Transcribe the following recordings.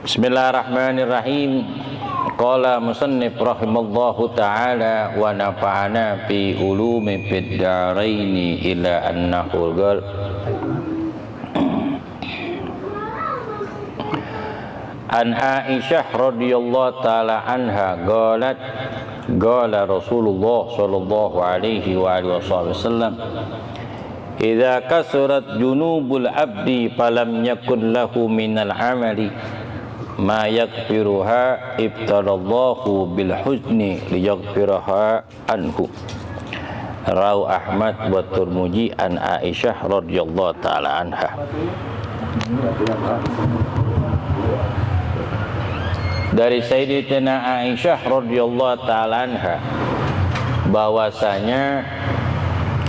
Bismillahirrahmanirrahim. Qala musannif rahimallahu ta'ala wa nafa'ana fi ulumi fid daraini ila annahu qala an Aisyah radhiyallahu ta'ala anha qalat qala Rasulullah sallallahu alaihi wa alihi wasallam idza kasurat junubul abdi falam yakun lahu minal amali ma yakfiruha ibtadallahu bil huzni liyaghfiraha anhu. Rawahu Ahmad wa Tirmidzi an Aisyah radhiyallahu taala anha. Dari Sayyidatina Aisyah radhiyallahu taala anha bahwasanya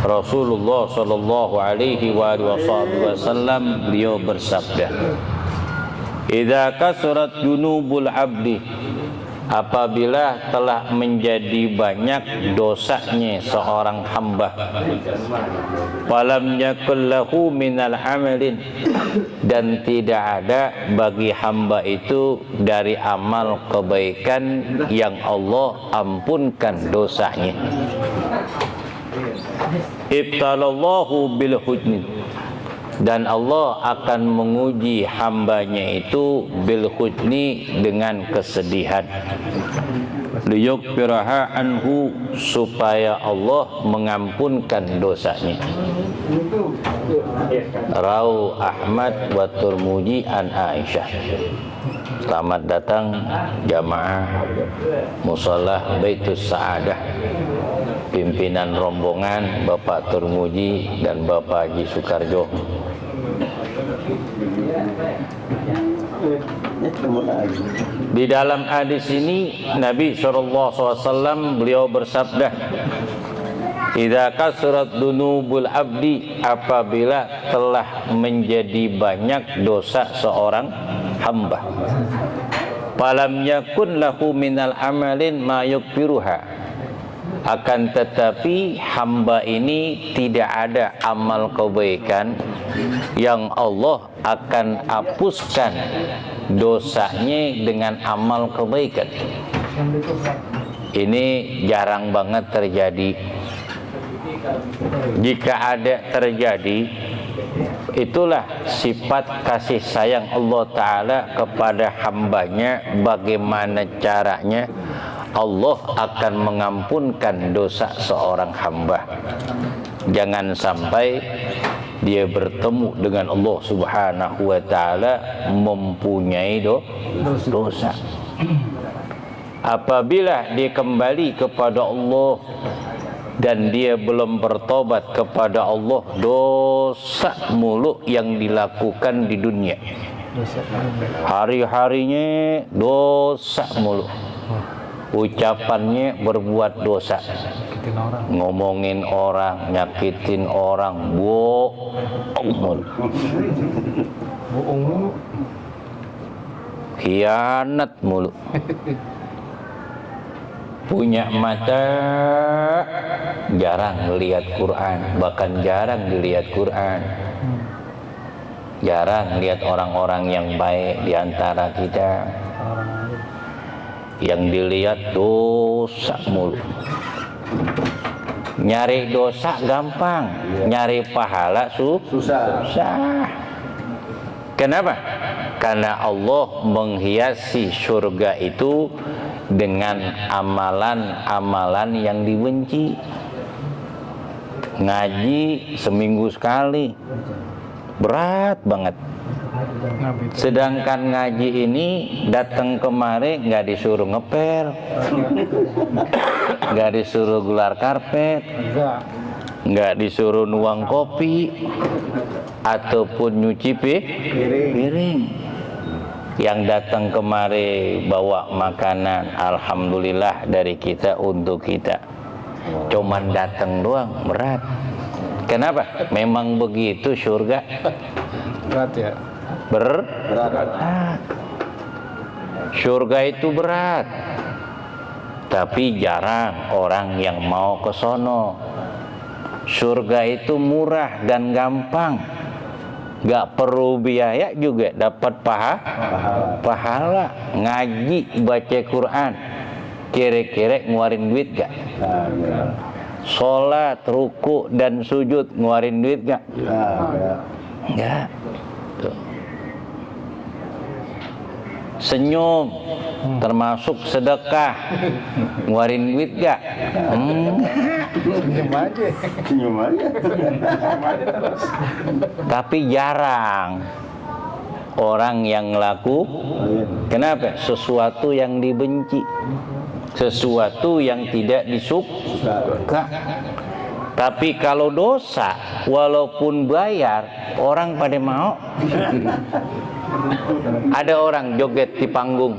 Rasulullah sallallahu alaihi wasallam beliau bersabda, idza kasurat junubul abdi, apabila telah menjadi banyak dosanya seorang hamba, falam yakul lahu minal amalin, dan tidak ada bagi hamba itu dari amal kebaikan yang Allah ampunkan dosanya, ibtalallahu bil huzni, dan Allah akan menguji hambanya itu bil huzni, dengan kesedihan, liyughfiraha anhu, supaya Allah mengampunkan dosanya. Rawahu Ahmad wa Tirmidzi an Aisyah. Selamat datang jamaah Musholah Baitus Sa'adah, pimpinan rombongan Bapak Tirmidzi dan Bapak Haji Sukarjo. Di dalam hadis ini Nabi SAW beliau bersabda, idza kasurat dunubul abdi, apabila telah menjadi banyak dosa seorang hamba, falam yakun lahu minal amalin ma yukfiruha, akan tetapi hamba ini tidak ada amal kebaikan yang Allah akan hapuskan dosanya dengan amal kebaikan. Ini jarang banget terjadi. Jika ada terjadi, itulah sifat kasih sayang Allah Ta'ala kepada hambanya. Bagaimana caranya Allah akan mengampunkan dosa seorang hamba. Jangan sampai dia bertemu dengan Allah Subhanahu wa Ta'ala mempunyai dosa. Apabila dia kembali kepada Allah dan dia belum bertobat kepada Allah, dosa mulu yang dilakukan di dunia. Hari-harinya dosa mulu. Ucapannya berbuat dosa, ngomongin orang, nyakitin orang, bohong mulu, khianat mulu. Punya mata jarang melihat Quran, bahkan jarang dilihat Quran. Jarang lihat orang-orang yang baik di antara kita. Yang dilihat dosa mulu. Nyari dosa gampang, nyari pahala susah. Kenapa? Karena Allah menghiasi surga itu dengan amalan-amalan yang dibenci. Ngaji seminggu sekali, berat banget. Sedangkan ngaji ini datang kemari nggak disuruh ngepel, nggak disuruh gelar karpet, nggak disuruh nuang kopi ataupun nyuci piring. Yang datang kemari bawa makanan, alhamdulillah dari kita untuk kita. Cuman datang doang, berat. Kenapa? Memang begitu surga. Berat ya. Berat. Surga itu berat. Tapi jarang orang yang mau ke sono. Surga itu murah dan gampang. Gak perlu biaya juga dapat pahala. Ngaji baca Quran kira-kira ngeluarin duit gak? Sholat, ruku dan sujud ngeluarin duit gak? Enggak. Tuh. Senyum termasuk sedekah ngeluarin duit gak? Senyum aja. Tapi jarang orang yang laku. Kenapa? Sesuatu yang dibenci, sesuatu yang tidak disuka. Tapi kalau dosa, walaupun bayar, orang pada mau. Ada orang joget di panggung,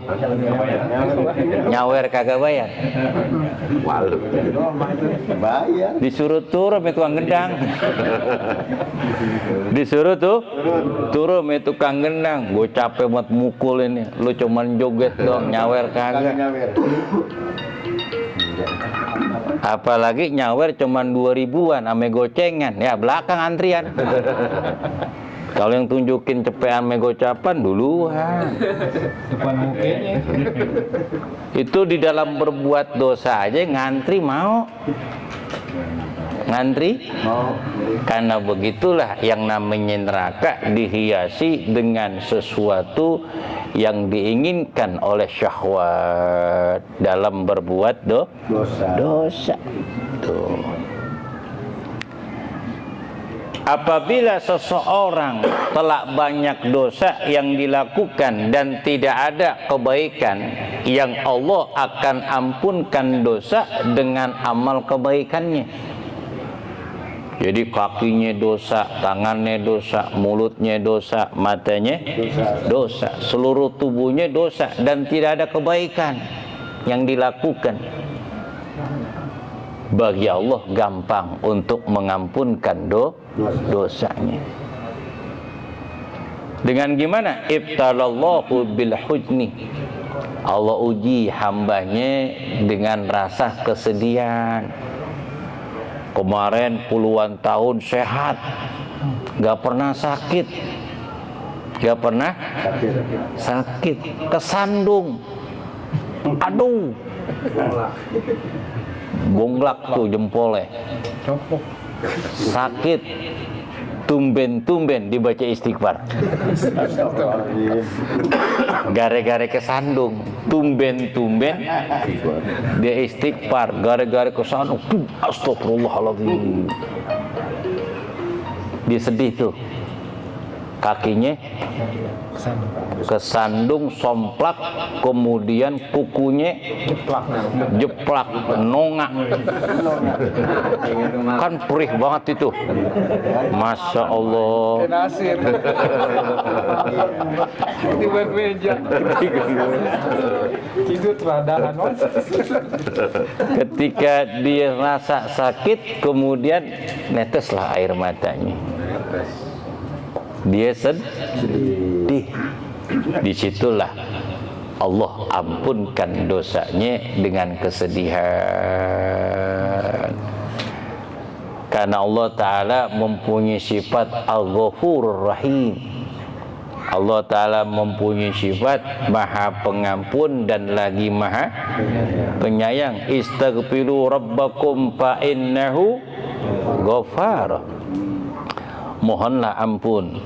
nyawer kagak bayar. Malu. Bayar. Disuruh turun itu tukang gendang. Disuruh turun itu tukang gendang. Gue capek buat mukul ini. Lu cuman joget dong, nyawer kagak. Apalagi nyawer cuman 2.000-an ame gocengan. Ya belakang antrian. Kalau yang tunjukin cepean ame gocapan duluan. Depan mukanya. Itu di dalam berbuat dosa aja ngantri mau. Ngantri mau. Karena begitulah yang namanya neraka dihiasi dengan sesuatu yang diinginkan oleh syahwat dalam berbuat dosa. Tuh. Apabila seseorang telah banyak dosa yang dilakukan dan tidak ada kebaikan, yang Allah akan ampunkan dosa dengan amal kebaikannya. Jadi kakinya dosa, tangannya dosa, mulutnya dosa, matanya dosa, seluruh tubuhnya dosa dan tidak ada kebaikan yang dilakukan. Bagi Allah gampang untuk mengampunkan dosanya. Dengan gimana? Ibtalallahu bil hujni. Allah uji hambanya dengan rasa kesedihan. Kemarin puluhan tahun sehat, gak pernah sakit, kesandung, aduh, bonglak tuh jempolnya, sakit, tumben dibaca istighfar. Gara-gara kesandung, tumben dia istighfar. Gara-gara kesandung, astagfirullahaladzim. Dia sedih tuh, kakinya kesandung, somplak, kemudian kukunya jeplak, nongak. Kan perih banget itu. Masya Allah. Ketika dia rasa sakit, kemudian neteslah air matanya. Dia sedih. Disitulah Allah ampunkan dosanya dengan kesedihan. Karena Allah Ta'ala mempunyai sifat Al-Ghafurur Rahim. Allah Ta'ala mempunyai sifat Maha Pengampun dan lagi Maha Penyayang. Istaghfiru rabbakum fa innahu ghafar. Mohonlah ampun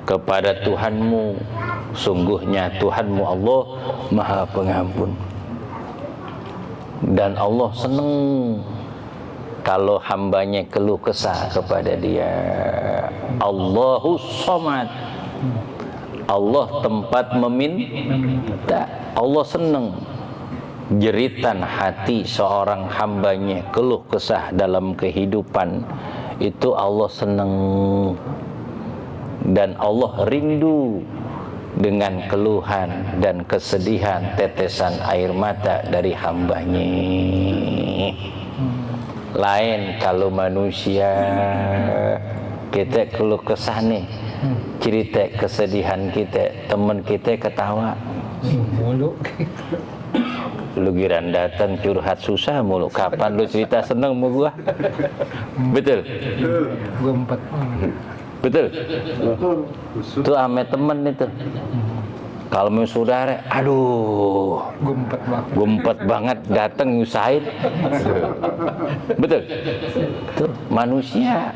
kepada Tuhanmu, sungguhnya Tuhanmu Allah Maha Pengampun. Dan Allah senang kalau hambanya keluh kesah kepada Dia. Allahus Somad, Allah tempat meminta. Allah senang jeritan hati seorang hambanya keluh kesah dalam kehidupan. Itu Allah senang. Dan Allah rindu dengan keluhan dan kesedihan tetesan air mata dari hambanya. Lain kalau manusia kita keluh kesah nih, cerita kesedihan kita, teman kita ketawa mulu. Lu giran datang curhat susah mulu. Kapan lu cerita seneng sama gua? Betul? Gua 4. Betul. Itu ame temen itu. Kalau mau saudara, aduh, gumpet banget datang nyusahin. Betul. Tuh manusia.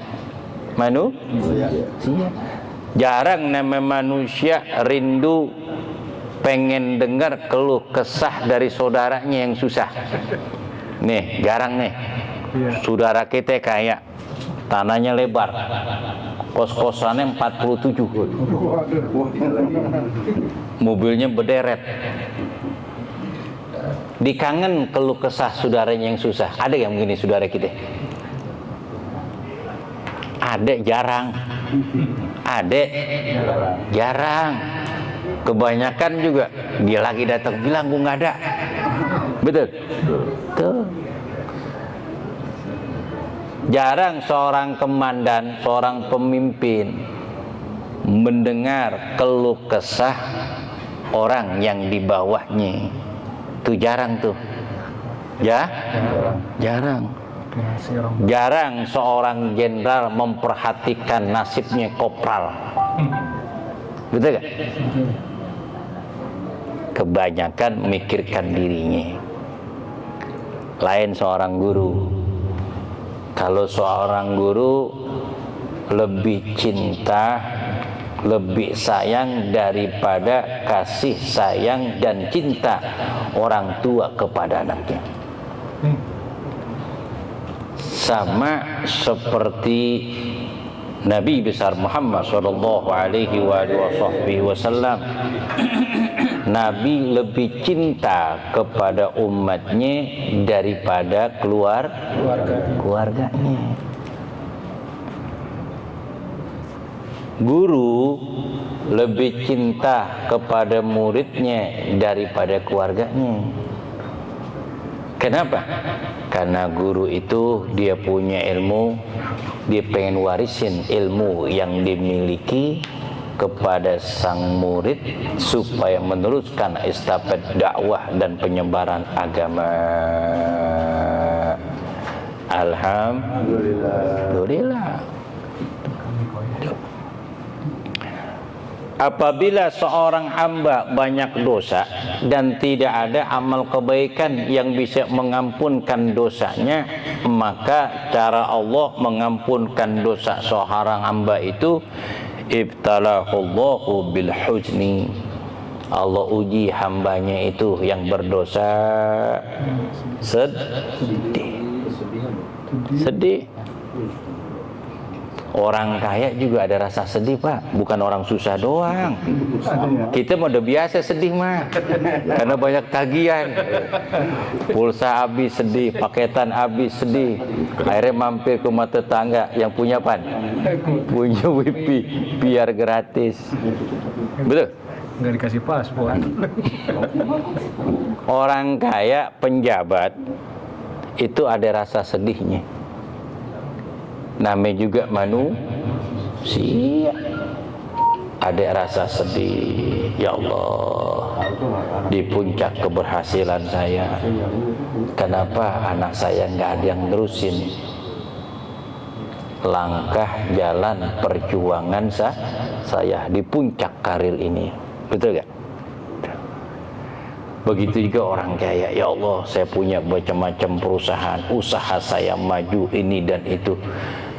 Jarang namanya manusia rindu pengen dengar keluh kesah dari saudaranya yang susah. Nih, jarang nih. Saudara kita kayak tanahnya lebar, kos-kosannya 47, mobilnya berderet. Dikangen keluh kesah saudaranya yang susah. Ada yang begini saudara kita? Ada, jarang. Ada, jarang. Kebanyakan juga dia lagi datang bilang gua nggak ada. Betul. Tuh. Jarang seorang komandan, seorang pemimpin mendengar keluh kesah orang yang di bawahnya. Itu jarang tuh. Ya? Jarang. Jarang seorang jenderal memperhatikan nasibnya kopral. Betul gak? Kebanyakan memikirkan dirinya. Lain seorang guru. Kalau seorang guru lebih cinta, lebih sayang daripada kasih sayang dan cinta orang tua kepada anaknya. Sama seperti Nabi besar Muhammad sallallahu alaihi wasallam. Nabi lebih cinta kepada umatnya daripada keluarganya. Guru lebih cinta kepada muridnya daripada keluarganya. Kenapa? Karena guru itu dia punya ilmu, dia pengen warisin ilmu yang dimiliki kepada sang murid supaya meneruskan estafet dakwah dan penyebaran agama. Alhamdulillah. Apabila seorang hamba banyak dosa dan tidak ada amal kebaikan yang bisa mengampunkan dosanya, maka cara Allah mengampunkan dosa seorang hamba itu ibtalahullahu bil huzni. Allah uji hambanya itu yang berdosa sedih. Orang kaya juga ada rasa sedih, Pak. Bukan orang susah doang. Kita mah udah biasa sedih mah, karena banyak tagihan. Pulsa habis sedih, paketan habis sedih. Akhirnya mampir ke rumah tetangga yang punya pan, punya wifi biar gratis. Betul? Nggak dikasih paspor. Orang kaya, penjabat itu ada rasa sedihnya. Namanya juga manusia, ada rasa sedih. Ya Allah, di puncak keberhasilan saya, kenapa anak saya nggak ada yang nerusin langkah jalan perjuangan saya di puncak karir ini? Betul gak? Begitu juga orang kaya. Ya Allah, saya punya macam-macam perusahaan, usaha saya maju ini dan itu.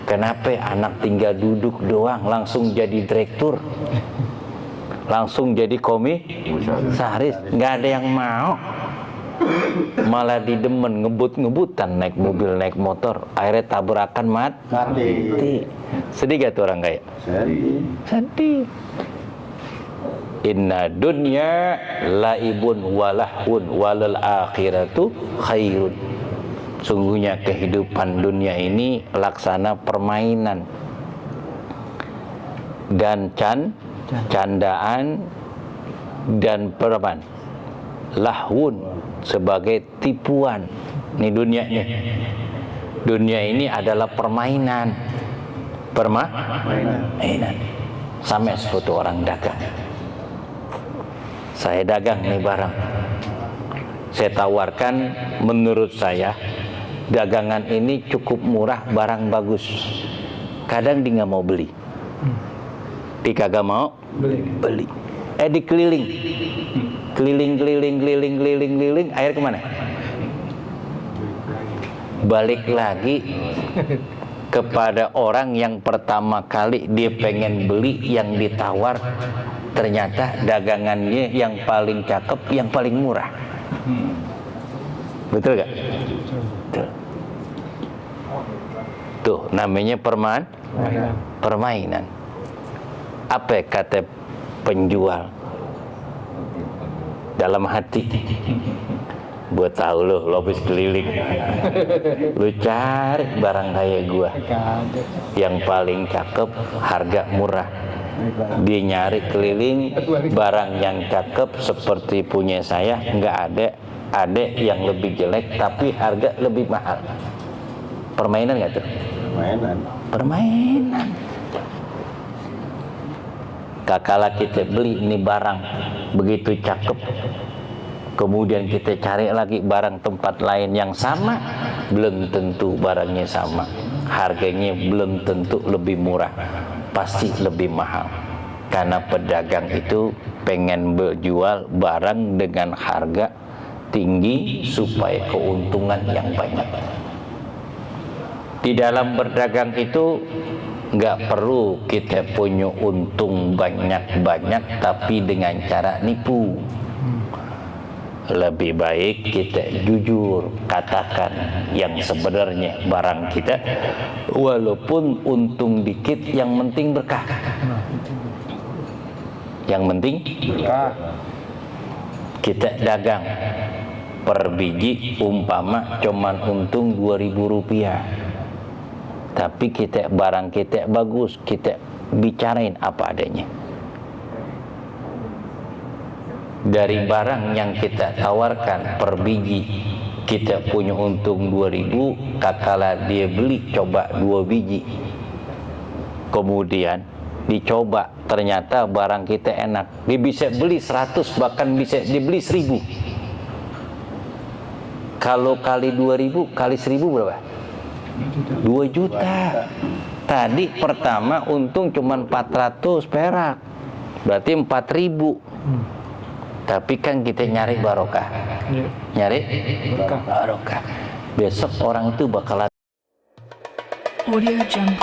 Kenapa anak tinggal duduk doang langsung jadi direktur, langsung jadi komisaris? Nggak ada yang mau, malah didemen ngebut-ngebutan naik mobil naik motor, akhirnya tabrakan mati. Sedih gak tuh orang kaya? Sedih. Inna dunya laibun walahun walal akhiratu khairun. Sungguhnya kehidupan dunia ini laksana permainan dan candaan dan perban. Lahun sebagai tipuan. Ini dunianya. Dunia ini adalah permainan. Permainan. Sama seperti orang dagang. Saya dagang nih barang, saya tawarkan, menurut saya dagangan ini cukup murah, barang bagus. Kadang dia nggak mau beli. Di kagak mau beli. Dikeliling. Keliling, akhir kemana? Balik lagi kepada orang yang pertama kali dia pengen beli, yang ditawar ternyata dagangannya yang paling cakep, yang paling murah. Betul gak? Betul. Tuh namanya permainan. Apa kata penjual dalam hati? Buat tahu lo habis keliling, lo cari barang kayak gua yang paling cakep, harga murah. Dia nyari keliling barang yang cakep seperti punya saya, nggak ada yang lebih jelek tapi harga lebih mahal. Permainan nggak tuh? Permainan. Kakala kita beli ini barang begitu cakep, kemudian kita cari lagi barang tempat lain yang sama, belum tentu barangnya sama, harganya belum tentu lebih murah, pasti lebih mahal. Karena pedagang itu pengen berjual barang dengan harga tinggi supaya keuntungan yang banyak. Di dalam berdagang itu nggak perlu kita punya untung banyak-banyak tapi dengan cara nipu. Lebih baik kita jujur katakan yang sebenarnya barang kita, walaupun untung dikit, yang penting berkah. Yang penting berkah. Kita dagang per biji umpama cuman untung 2.000 rupiah, tapi barang kita bagus, kita bicarain apa adanya. Dari barang yang kita tawarkan per biji kita punya untung 2.000, kakala dia beli coba 2 biji, kemudian dicoba ternyata barang kita enak, dia bisa beli 100, bahkan bisa dibeli 1.000. Kalau kali 2.000 kali 1.000 berapa? 2 juta. Tadi pertama untung cuma 400 perak, berarti 4.000. Tapi kan kita nyari barokah, nyari barokah. Besok orang itu bakalan. Audio Jungle.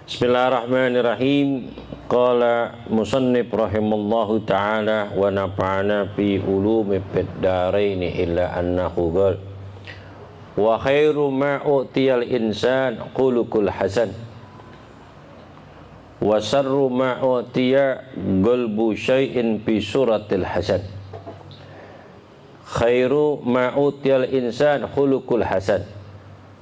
Bismillahirrahmanirrahim. Qala musannif rahimallahu ta'ala wa nafa'ana fi ulumi fid dharain illa annahu qala wa khairu ma u'tiyal insan khuluqul hasan wa sarru ma u'tiya qalbu syai'in fi suratil hasan. Khairu ma u'tiyal insan khuluqul hasan.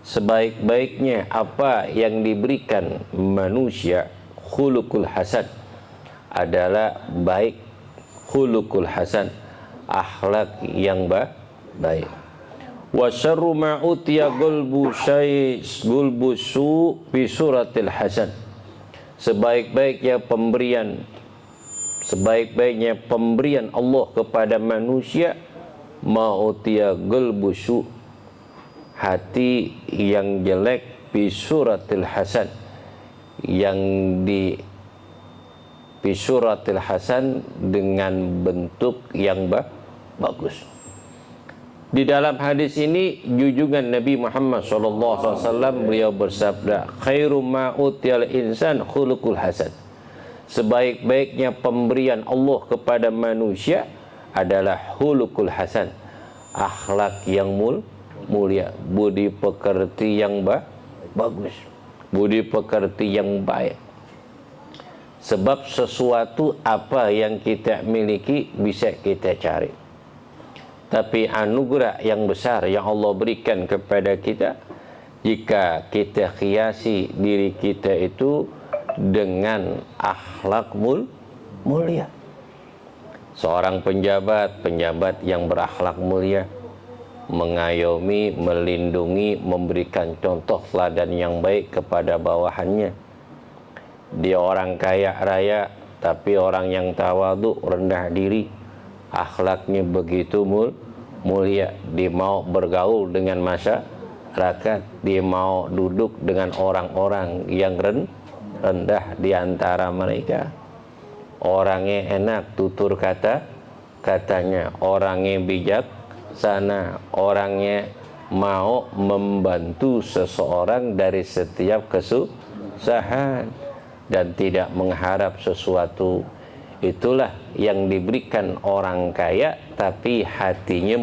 Sebaik-baiknya apa yang diberikan manusia, khuluqul hasan, adalah baik. Khuluqul hasan, akhlak yang baik. Wa syarru ma utiya qalbu su fi suratil hasan. Sebaik-baiknya pemberian Allah kepada manusia, ma utiya qalbu su, hati yang jelek, fi suratil hasan, yang di fi suratil hasan, dengan bentuk yang bagus. Di dalam hadis ini junjungan Nabi Muhammad SAW, beliau bersabda, khairu ma utiyal insan khuluqul hasan. Sebaik-baiknya pemberian Allah kepada manusia adalah khuluqul hasan, akhlak yang mulia, budi pekerti yang bagus, budi pekerti yang baik. Sebab sesuatu apa yang kita miliki bisa kita cari, tapi anugerah yang besar yang Allah berikan kepada kita jika kita hiasi diri kita itu dengan akhlak mulia. Seorang penjabat yang berakhlak mulia, mengayomi, melindungi, memberikan contoh teladan yang baik kepada bawahannya. Dia orang kaya raya, tapi orang yang tawadhu, rendah diri, akhlaknya begitu mulia, dia mau bergaul dengan masyarakat, dia mau duduk dengan orang-orang yang rendah di antara mereka. Orangnya enak tutur katanya, orangnya bijaksana, orangnya mau membantu seseorang dari setiap kesusahan dan tidak mengharap sesuatu. Itulah yang diberikan orang kaya, tapi hatinya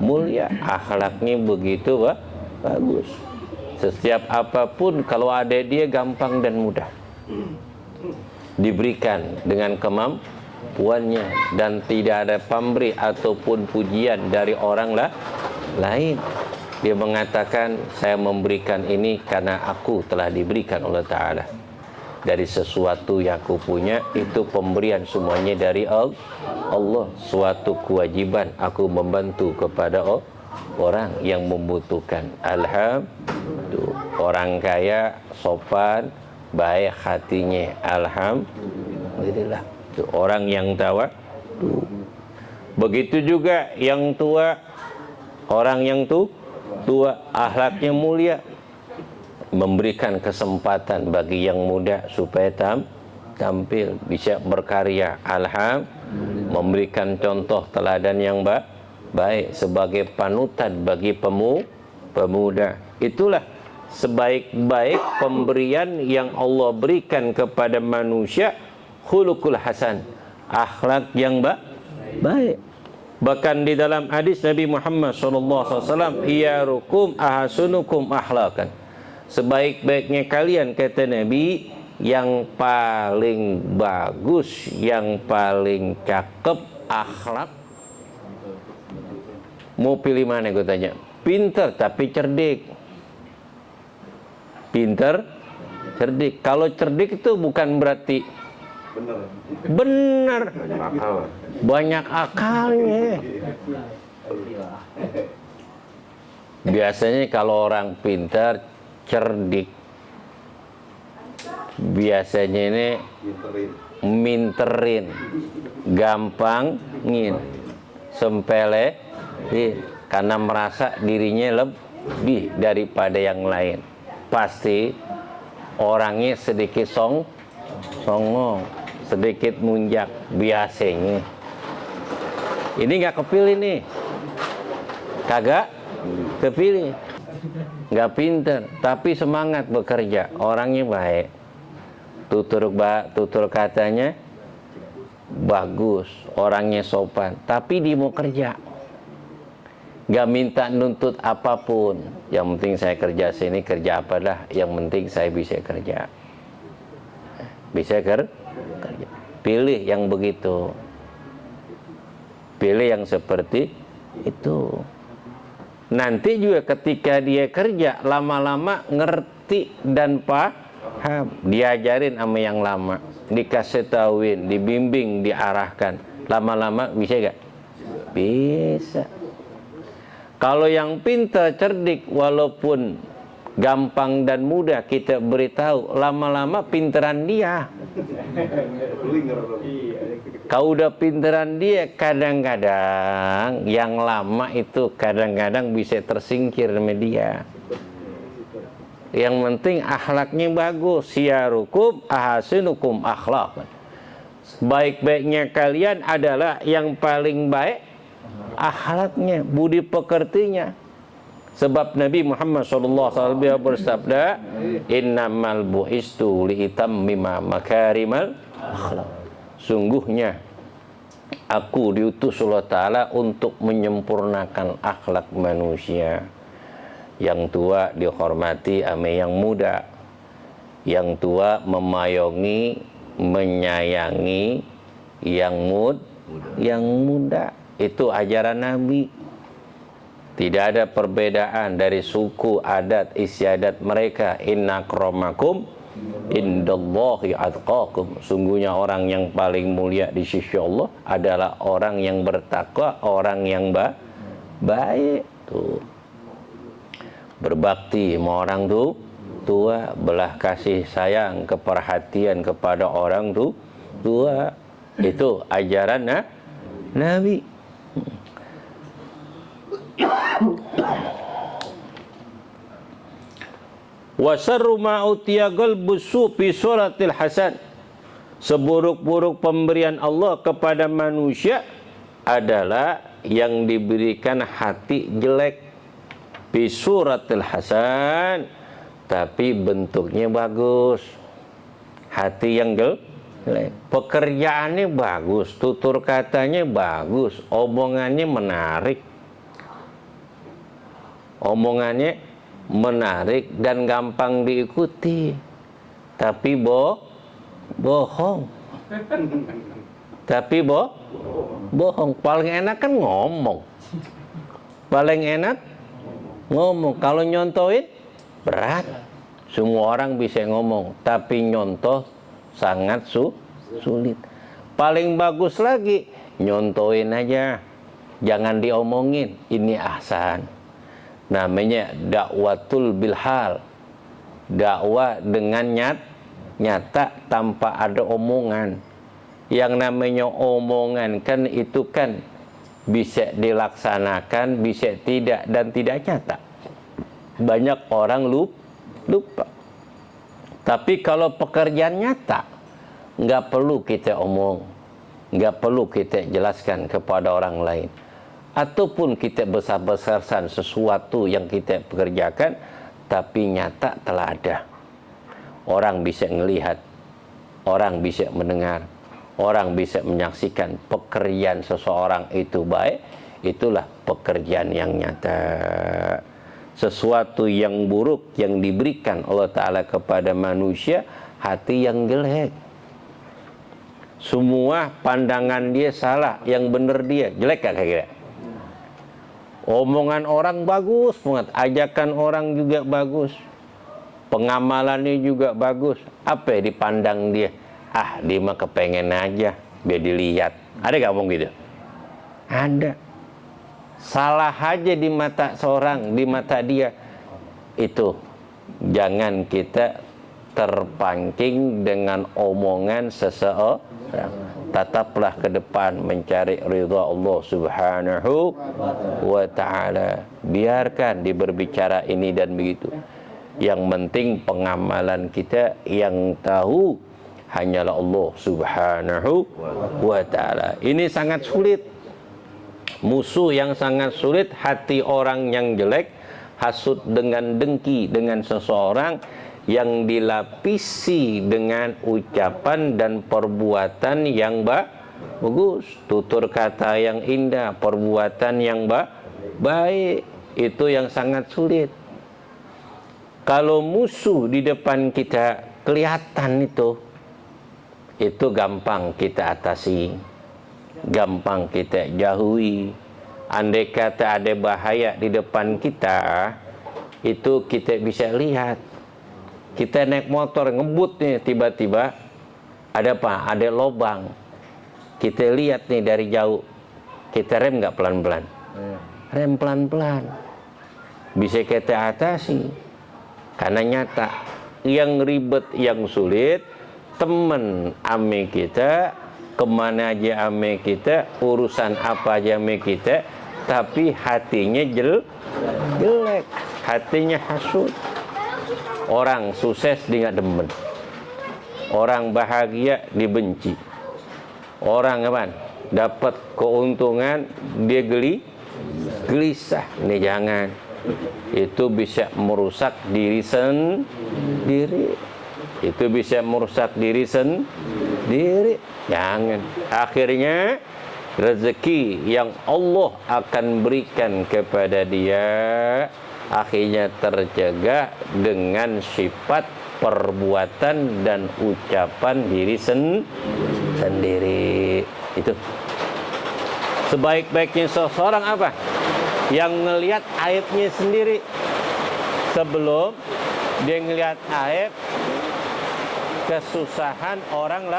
mulia, akhlaknya begitu bagus. Setiap apapun kalau ada dia gampang dan mudah diberikan dengan kemampuannya, dan tidak ada pamrih ataupun pujian dari orang lain. Dia mengatakan, saya memberikan ini karena aku telah diberikan oleh Ta'ala. Dari sesuatu yang aku punya, itu pemberian semuanya dari Allah. Suatu kewajiban aku membantu kepada orang yang membutuhkan. Alhamdulillah. Orang kaya, sopan, baik hatinya. Alhamdulillah. Itu orang yang tawa. Begitu juga yang tua, orang yang tua, akhlaknya mulia, memberikan kesempatan bagi yang muda supaya tampil, bisa berkarya. Alhamdulillah. Memberikan contoh teladan yang baik sebagai panutan bagi pemuda. Itulah sebaik-baik pemberian yang Allah berikan kepada manusia, khuluqul hasan, akhlak yang baik. Bahkan di dalam hadis Nabi Muhammad SAW, iyarukum ahasunukum akhlakan, sebaik-baiknya kalian, kata Nabi, yang paling bagus, yang paling cakep akhlak. Mau pilih mana, gue tanya? Pinter tapi cerdik. Pinter, cerdik. Kalau cerdik itu bukan berarti benar, banyak akalnya. Biasanya kalau orang pintar, cerdik, biasanya ini minterin, gampangin, sempele, karena merasa dirinya lebih daripada yang lain. Pasti orangnya sedikit songong, sedikit munjak biasanya. Ini nggak kepilih nih, kagak kepilih, nggak pinter, tapi semangat bekerja, orangnya baik, tutur katanya bagus, orangnya sopan, tapi dia mau kerja, nggak minta nuntut apapun. Yang penting saya kerja sini, kerja apa dah, yang penting saya bisa kerja, bisa kerja. Pilih yang begitu, pilih yang seperti itu. Nanti juga ketika dia kerja, lama-lama ngerti dan paham, diajarin sama yang lama, dikasih tauin, dibimbing, diarahkan, lama-lama bisa gak? Bisa. Kalau yang pintar, cerdik, walaupun gampang dan mudah kita beritahu, lama-lama pinteran dia. Kau udah pinteran dia, kadang-kadang yang lama itu kadang-kadang bisa tersingkir sama dia. Yang penting akhlaknya bagus. Siyarukum ahasinukum akhlak. Baik-baiknya kalian adalah yang paling baik akhlaknya, budi pekertinya. Sebab Nabi Muhammad SAW bersabda, innamal bu'istu liitammima makarimal akhlak. Sungguhnya aku diutus Allah Ta'ala untuk menyempurnakan akhlak manusia. Yang tua dihormati sama yang muda, yang tua memayungi, menyayangi yang muda. Itu ajaran Nabi. Tidak ada perbedaan dari suku, adat, istiadat mereka. Inna akramakum indallahi atqakum. Sungguhnya orang yang paling mulia di sisi Allah adalah orang yang bertakwa, orang yang baik. Tuh. Berbakti sama orang tua, belah kasih sayang, keperhatian kepada orang tua. Itu ajaran Nabi. Wa syarru ma utiya qalbusu fi suratil hasan. Seburuk-buruk pemberian Allah kepada manusia adalah yang diberikan hati jelek fi suratil hasan, tapi bentuknya bagus. Hati yang jelek, pekerjaannya bagus, tutur katanya bagus, omongannya menarik. Omongannya menarik dan gampang diikuti, tapi bohong. Tapi bohong. Paling enak kan ngomong. Paling enak ngomong. Kalau nyontohin berat. Semua orang bisa ngomong, tapi nyontoh sangat sulit. Paling bagus lagi nyontohin aja, jangan diomongin. Ini ahsan. Namanya dakwatul bilhal, dakwah dengan nyata tanpa ada omongan. Yang namanya omongan kan itu kan bisa dilaksanakan, bisa tidak, dan tidak nyata. Banyak orang lupa. Tapi kalau pekerjaan nyata, nggak perlu kita omong, nggak perlu kita jelaskan kepada orang lain. Ataupun kita besar-besarkan sesuatu yang kita pekerjakan, tapi nyata telah ada. Orang bisa melihat, orang bisa mendengar, orang bisa menyaksikan pekerjaan seseorang itu baik, itulah pekerjaan yang nyata. Sesuatu yang buruk yang diberikan Allah Ta'ala kepada manusia, hati yang jelek. Semua pandangan dia salah, yang benar dia jelek gak kira-kira? Omongan orang bagus banget, ajakan orang juga bagus, pengamalannya juga bagus. Apa ya dipandang dia? Ah, dia mah kepengen aja biar dilihat. Ada gak ngomong gitu? Ada. Salah aja di mata seorang, di mata dia. Itu jangan kita terpancing dengan omongan seseorang. Tetaplah ke depan mencari ridha Allah Subhanahu wa ta'ala. Biarkan dia berbicara ini dan begitu. Yang penting pengamalan kita yang tahu hanyalah Allah Subhanahu wa ta'ala. Ini sangat sulit. Musuh yang sangat sulit, hati orang yang jelek, hasud dengan dengki dengan seseorang yang dilapisi dengan ucapan dan perbuatan yang bagus, tutur kata yang indah, perbuatan yang baik. Itu yang sangat sulit. Kalau musuh di depan kita kelihatan, itu gampang kita atasi, gampang kita jauhi. Andai kata ada bahaya di depan kita, itu kita bisa lihat. Kita naik motor ngebut nih, tiba-tiba ada apa? Ada lobang. Kita lihat nih dari jauh. Kita rem nggak pelan-pelan? Rem pelan-pelan. Bisa kita atasi. Karena nyata. Yang ribet, yang sulit, teman ame kita, kemana aja ame kita, urusan apa aja ame kita, tapi hatinya jelek, hatinya hasud. Orang sukses dia nggak demen, orang bahagia dibenci, orang apa? Dapat keuntungan dia gelisah. Ini jangan, itu bisa merusak diri sendiri. Itu bisa merusak diri sendiri. Jangan. Akhirnya rezeki yang Allah akan berikan kepada dia akhirnya terjaga dengan sifat perbuatan dan ucapan diri sendiri. Itu sebaik-baiknya seseorang apa? Yang ngelihat aibnya sendiri sebelum dia ngelihat aib kesusahan orang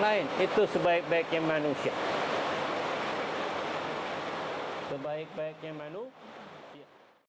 lain. Itu sebaik-baiknya manusia. Sebaik-baiknya manusia.